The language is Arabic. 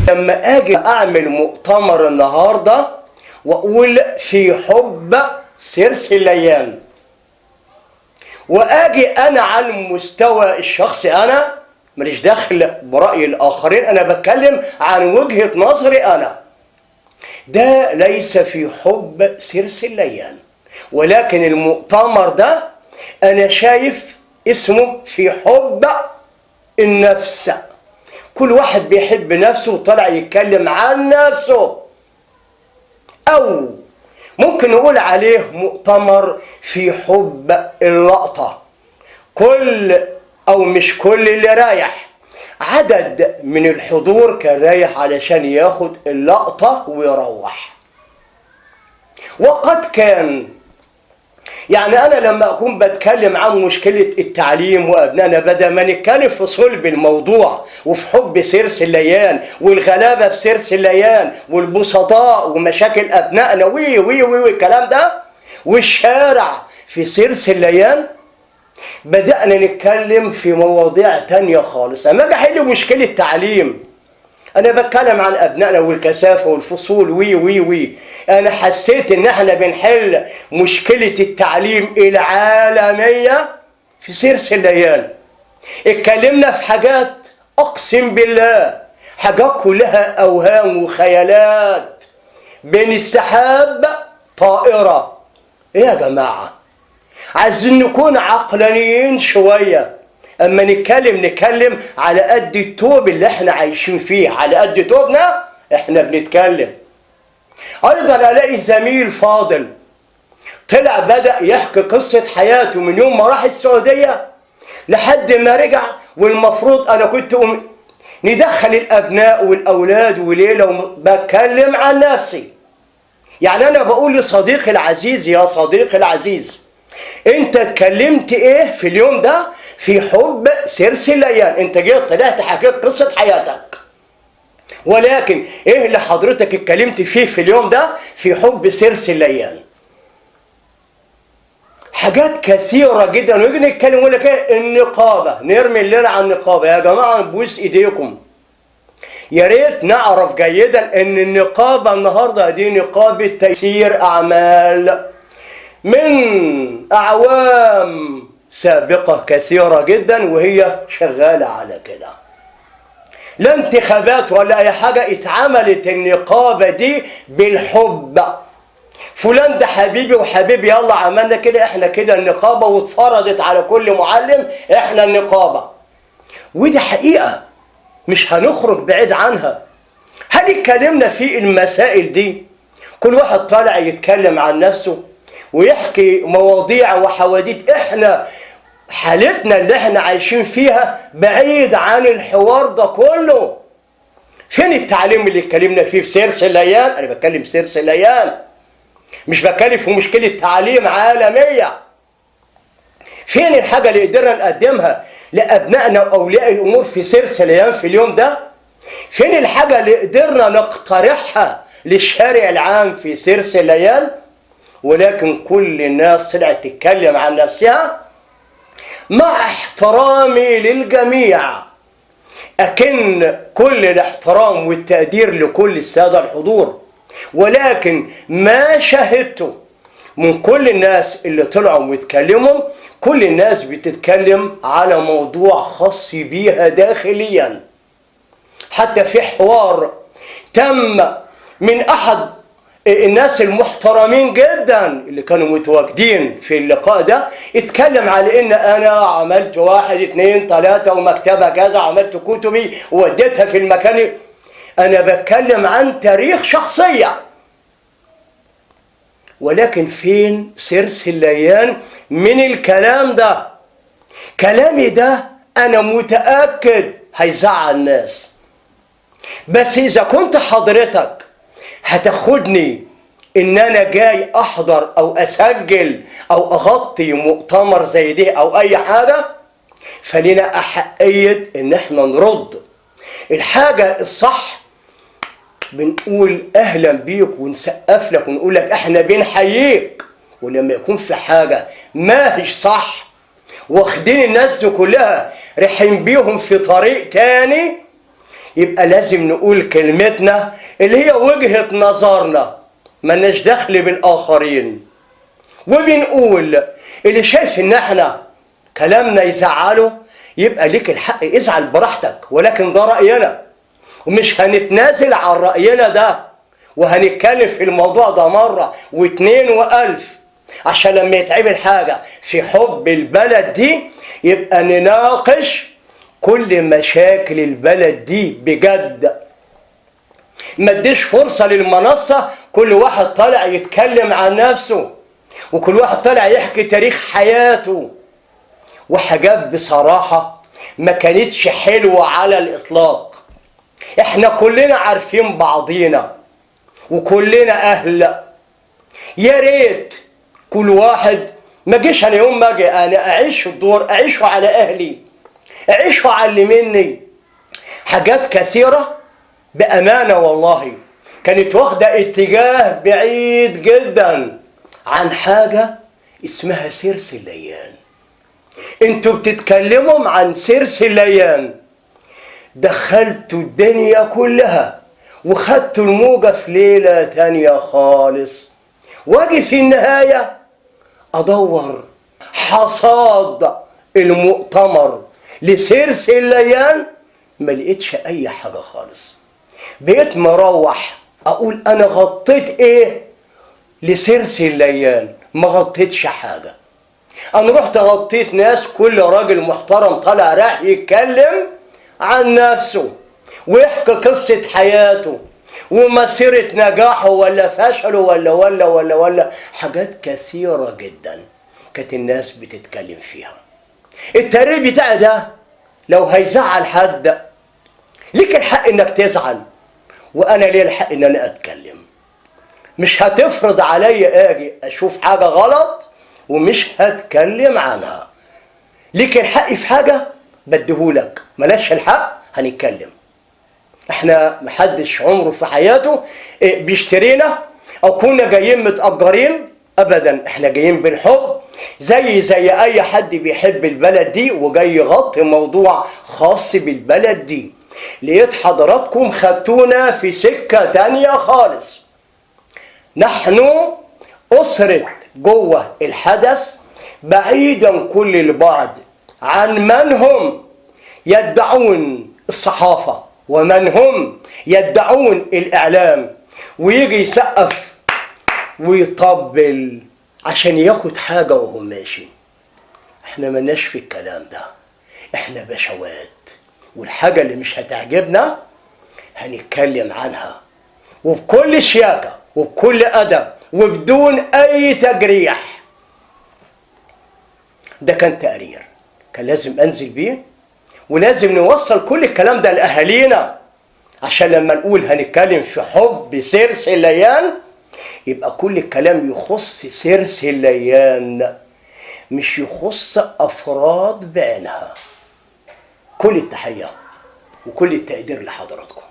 لما اجي اعمل مؤتمر النهارده واقول في حب سرسليان، واجي انا على المستوى الشخصي، انا ماليش دخل براي الاخرين، انا بتكلم عن وجهه نظري انا، ده ليس في حب سرسليان، ولكن المؤتمر ده انا شايف اسمه في حب النفس. كل واحد بيحب نفسه وطلع يتكلم عن نفسه، او ممكن نقول عليه مؤتمر في حب اللقطة. كل او مش كل اللي رايح، عدد من الحضور كان رايح علشان ياخد اللقطة ويروح. وقد كان يعني أنا لما أكون بتكلم عن مشكلة التعليم وأبنائنا، بدل ما نتكلم في صلب الموضوع وفي حب سرسليان والغلابة في سرسليان والبسطاء ومشاكل أبنائنا وي وي وي والكلام ده والشارع في سرسليان، بدأنا نتكلم في مواضيع تانية خالص. أما أجي أحل مشكلة التعليم، أنا بتكلم عن أبنائنا والكثافة والفصول وي وي وي. أنا حسيت إن إحنا بنحل مشكلة التعليم العالمية في سرسليان. اتكلمنا في حاجات أقسم بالله حاجات كلها أوهام وخيالات، بين السحاب طائرة. إيه يا جماعة؟ عايزين نكون عقلانيين شوية. اما نتكلم على قد التوب اللي احنا عايشين فيه، على قد توبنا احنا بنتكلم. ايضا الاقي زميل فاضل طلع بدأ يحكي قصة حياته من يوم ما راح السعودية لحد ما رجع، والمفروض انا كنت ندخل الابناء والاولاد وليلة بتكلم عن نفسي. يعني انا بقول لصديقي العزيز، يا صديقي العزيز، انت اتكلمت ايه في اليوم ده في حب سرسليان؟ انت جيت طلعت حكيت قصة حياتك، ولكن ايه اللي حضرتك اتكلمت فيه في اليوم ده في حب سرسليان؟ حاجات كثيرة جدا. ونيجي نتكلم يقول لك ايه؟ النقابة، نرمي الليل على النقابة. يا جماعة نبوس ايديكم، يا ريت نعرف جيدا ان النقابة النهارده دي نقابة تيسير اعمال من أعوام سابقة كثيرة جدا، وهي شغالة على كده. لا انتخابات ولا أي حاجة، اتعملت النقابة دي بالحب. فلان ده حبيبي وحبيبي، يلا عملنا كده، احنا كده النقابة، واتفرضت على كل معلم احنا النقابة. ودي حقيقة مش هنخرج بعيد عنها. هل اتكلمنا في المسائل دي؟ كل واحد طالع يتكلم عن نفسه ويحكي مواضيع وحواديت. احنا حالتنا اللي احنا عايشين فيها بعيد عن الحوار ده كله. فين التعليم اللي اتكلمنا فيه في سرسليان؟ انا بتكلم سرسليان، مش بتكلم في مشكلة تعليم عالمية. فين الحاجة اللي قدرنا نقدمها لأبنائنا وأولياء الأمور في سرسليان في اليوم ده؟ فين الحاجة اللي قدرنا نقترحها للشارع العام في سرسليان؟ ولكن كل الناس طلعت تتكلم عن نفسها. مع احترامي للجميع، أكن كل الاحترام والتقدير لكل السادة الحضور، ولكن ما شاهدته من كل الناس اللي طلعوا ويتكلموا، كل الناس بتتكلم على موضوع خاص بيها داخليا. حتى في حوار تم من أحد الناس المحترمين جدا اللي كانوا متواجدين في اللقاء ده، اتكلم على ان انا عملت 1 2 3 ومكتبة كذا، عملت كتبي ووديتها في المكان. انا بتكلم عن تاريخ شخصية، ولكن فين سرسليان من الكلام ده؟ كلامي ده انا متأكد هيزعل الناس، بس اذا كنت حضرتك هتاخدني ان انا جاي احضر او اسجل او اغطي مؤتمر زي ده او اي حاجة، فلنا احقية ان احنا نرد الحاجة الصح. بنقول اهلا بيك ونسقف لك ونقول لك احنا بنحييك. ولما يكون في حاجة ما هيش صح واخدين الناس دي كلها رايحين بيهم في طريق تاني، يبقى لازم نقول كلمتنا اللي هي وجهة نظرنا، مالناش دخل بالآخرين. وبنقول اللي شايف ان احنا كلامنا يزعله يبقى ليك الحق ازعل براحتك، ولكن ده رأينا ومش هنتنازل عن رأينا ده، وهنتكلم في الموضوع ده مرة واثنين وألف، عشان لما يتعمل حاجة في حب البلد دي يبقى نناقش كل مشاكل البلد دي بجد. ما اديش فرصة للمنصة كل واحد طالع يتكلم عن نفسه، وكل واحد طالع يحكي تاريخ حياته، وحاجات بصراحة ما كانتش حلوة على الإطلاق. احنا كلنا عارفين بعضينا وكلنا أهل. يا ريت كل واحد ما جيش انا يوم ما اجي انا اعيش الدور اعيشه على اهلي، اعيشه على اللي مني. حاجات كثيرة بأمانة والله كانت واخدة اتجاه بعيد جدا عن حاجة اسمها سيرس الليان. انتوا بتتكلموا عن سيرس الليان، دخلتوا الدنيا كلها وخدتوا الموجة في ليلة تانية خالص، واجي في النهاية ادور حصاد المؤتمر لسيرس الليان ما لقيتش اي حاجة خالص. بقيت مروح اقول انا غطيت ايه لسيرس الليان؟ ما غطيتش حاجة. انا رحت غطيت ناس كل راجل محترم طالع راح يتكلم عن نفسه ويحكي قصة حياته ومسيرة نجاحه ولا فشله ولا حاجات كثيرة جدا كانت الناس بتتكلم فيها. التاريخ بتاع ده لو هيزعل حد ليك الحق انك تزعل، وانا ليه الحق ان انا اتكلم. مش هتفرض عليا اجي اشوف حاجة غلط ومش هتكلم عنها. ليك الحق في حاجة بديهولك، ملاش الحق هنتكلم. احنا محدش عمره في حياته بيشترينا او كنا جايين متأجرين ابدا، احنا جايين بالحب زي اي حد بيحب البلد دي وجاي يغطي موضوع خاص بالبلد دي. لقيت حضراتكم خدتونا في سكة تانية خالص. نحن أسرة جوه الحدث بعيدا كل البعد عن من هم يدعون الصحافة ومن هم يدعون الإعلام، ويجي يسقف ويطبل عشان ياخد حاجة وهو ماشي. احنا ملناش في الكلام ده، احنا بشوات، والحاجة اللي مش هتعجبنا هنتكلم عنها وبكل شياكة وبكل أدب وبدون أي تجريح. ده كان تقرير كان لازم أنزل بيه، ولازم نوصل كل الكلام ده لأهالينا، عشان لما نقول هنتكلم في حب سيرس الليان يبقى كل الكلام يخص سيرس الليان مش يخص أفراد بعينها. كل التحية وكل التقدير لحضراتكم.